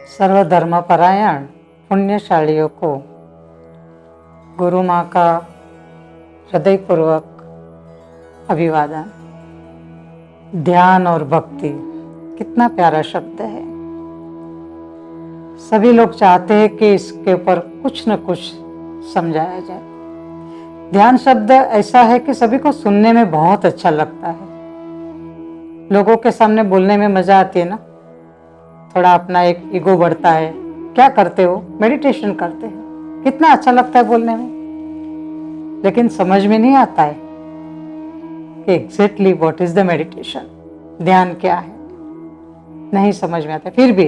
सर्वधर्मपरायण पुण्यशालियों को गुरु माँ का हृदयपूर्वक अभिवादन। ध्यान और भक्ति कितना प्यारा शब्द है। सभी लोग चाहते हैं कि इसके ऊपर कुछ न कुछ समझाया जाए। ध्यान शब्द ऐसा है कि सभी को सुनने में बहुत अच्छा लगता है। लोगों के सामने बोलने में मजा आती है ना, थोड़ा अपना एक ईगो बढ़ता है। क्या करते हो? मेडिटेशन करते हैं। कितना अच्छा लगता है बोलने में, लेकिन समझ में नहीं आता है कि exactly what is the meditation, ध्यान क्या है, नहीं समझ में आता। फिर भी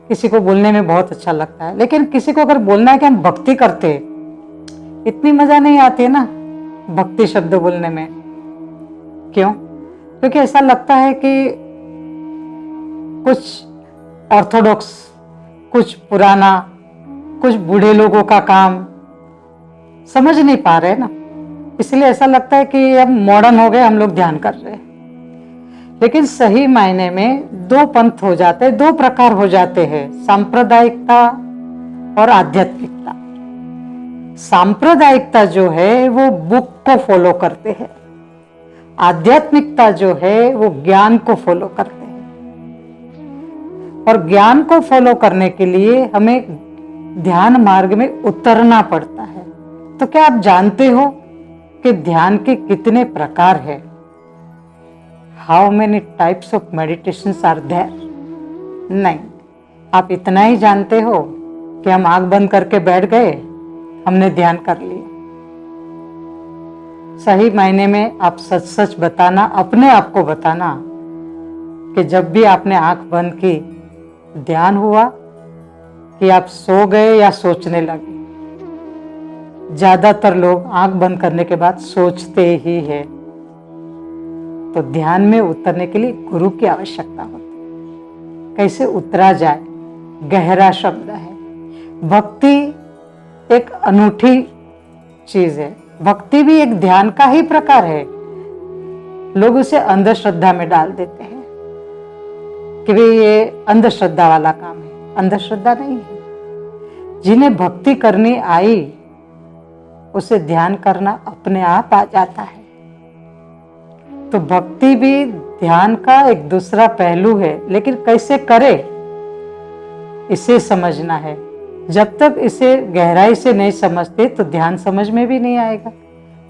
किसी को बोलने में बहुत अच्छा लगता है, लेकिन किसी को अगर बोलना है कि हम भक्ति करते हैं, इतनी मजा नहीं आती है ना भक्ति शब्द बोलने में। क्यों? क्योंकि ऐसा लगता है कि कुछ ऑर्थोडॉक्स, कुछ पुराना, कुछ बूढ़े लोगों का काम समझ नहीं पा रहे ना, इसलिए ऐसा लगता है कि अब मॉडर्न हो गए, हम लोग ध्यान कर रहे हैं। लेकिन सही मायने में दो पंथ हो जाते हैं, दो प्रकार हो जाते हैं, सांप्रदायिकता और आध्यात्मिकता। सांप्रदायिकता जो है वो बुक को फॉलो करते हैं, आध्यात्मिकता जो है वो ज्ञान को फॉलो करते हैं। और ज्ञान को फॉलो करने के लिए हमें ध्यान मार्ग में उतरना पड़ता है। तो क्या आप जानते हो कि ध्यान के कितने प्रकार हैं? How many types of meditations are there? नहीं, आप इतना ही जानते हो कि हम आंख बंद करके बैठ गए, हमने ध्यान कर लिया। सही मायने में आप सच सच बताना, अपने आप को बताना कि जब भी आपने आंख बंद की, ध्यान हुआ कि आप सो गए या सोचने लगे। ज्यादातर लोग आंख बंद करने के बाद सोचते ही है। तो ध्यान में उतरने के लिए गुरु की आवश्यकता होती है। कैसे उतरा जाए? गहरा शब्द है। भक्ति एक अनूठी चीज है। भक्ति भी एक ध्यान का ही प्रकार है। लोग उसे अंधश्रद्धा में डाल देते हैं कि भाई ये अंधश्रद्धा वाला काम है। अंधश्रद्धा नहीं है। जिन्हें भक्ति करनी आई उसे ध्यान करना अपने आप आ जाता है। तो भक्ति भी ध्यान का एक दूसरा पहलू है, लेकिन कैसे करे इसे समझना है। जब तक इसे गहराई से नहीं समझते तो ध्यान समझ में भी नहीं आएगा।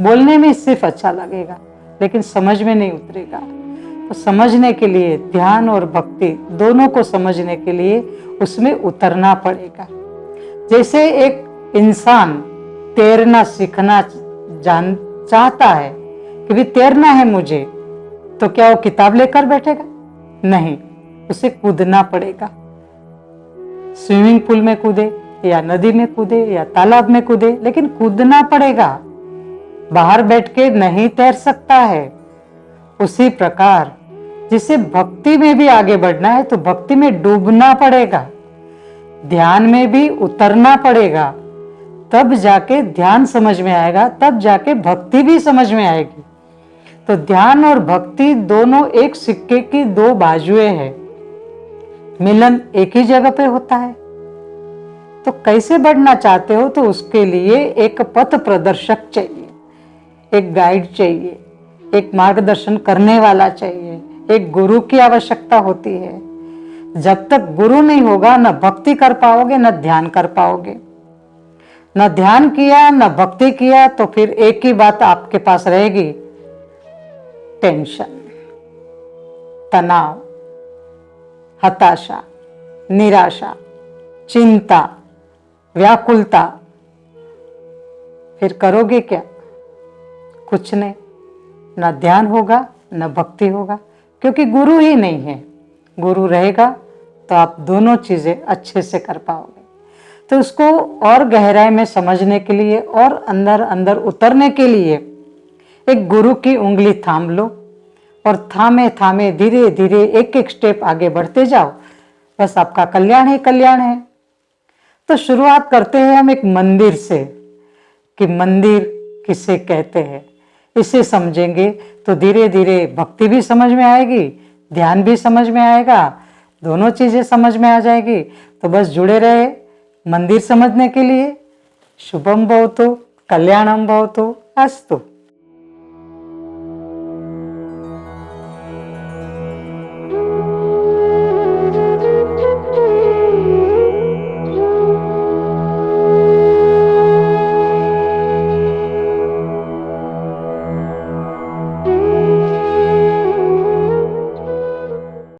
बोलने में सिर्फ अच्छा लगेगा, लेकिन समझ में नहीं उतरेगा। तो समझने के लिए, ध्यान और भक्ति दोनों को समझने के लिए उसमें उतरना पड़ेगा। जैसे एक इंसान तैरना सीखना चाहता है कि भी तैरना है मुझे, तो क्या वो किताब लेकर बैठेगा? नहीं, उसे कूदना पड़ेगा। स्विमिंग पूल में कूदे या नदी में कूदे या तालाब में कूदे, लेकिन कूदना पड़ेगा। बाहर बैठ के नहीं तैर सकता है। उसी प्रकार जिसे भक्ति में भी आगे बढ़ना है तो भक्ति में डूबना पड़ेगा, ध्यान में भी उतरना पड़ेगा। तब जाके ध्यान समझ में आएगा, तब जाके भक्ति भी समझ में आएगी। तो ध्यान और भक्ति दोनों एक सिक्के की दो बाजुएं हैं। मिलन एक ही जगह पे होता है। तो कैसे बढ़ना चाहते हो? तो उसके लिए एक पथ प्रदर्शक चाहिए, एक गाइड चाहिए, एक मार्गदर्शन करने वाला चाहिए, एक गुरु की आवश्यकता होती है। जब तक गुरु नहीं होगा, न भक्ति कर पाओगे, न ध्यान कर पाओगे। न ध्यान किया, न भक्ति किया, तो फिर एक ही बात आपके पास रहेगी, टेंशन, तनाव, हताशा, निराशा, चिंता, व्याकुलता। फिर करोगे क्या? कुछ नहीं। न ध्यान होगा, न भक्ति होगा, क्योंकि गुरु ही नहीं है। गुरु रहेगा तो आप दोनों चीजें अच्छे से कर पाओगे। तो उसको और गहराई में समझने के लिए और अंदर अंदर उतरने के लिए एक गुरु की उंगली थाम लो और थामे थामे धीरे धीरे एक एक स्टेप आगे बढ़ते जाओ। बस आपका कल्याण ही कल्याण है। तो शुरुआत करते हैं हम एक मंदिर से कि मंदिर किसे कहते हैं। इसे समझेंगे तो धीरे धीरे भक्ति भी समझ में आएगी, ध्यान भी समझ में आएगा, दोनों चीजें समझ में आ जाएगी। तो बस जुड़े रहे मंदिर समझने के लिए। शुभम भवतु, कल्याणम भवतु, अस्तु।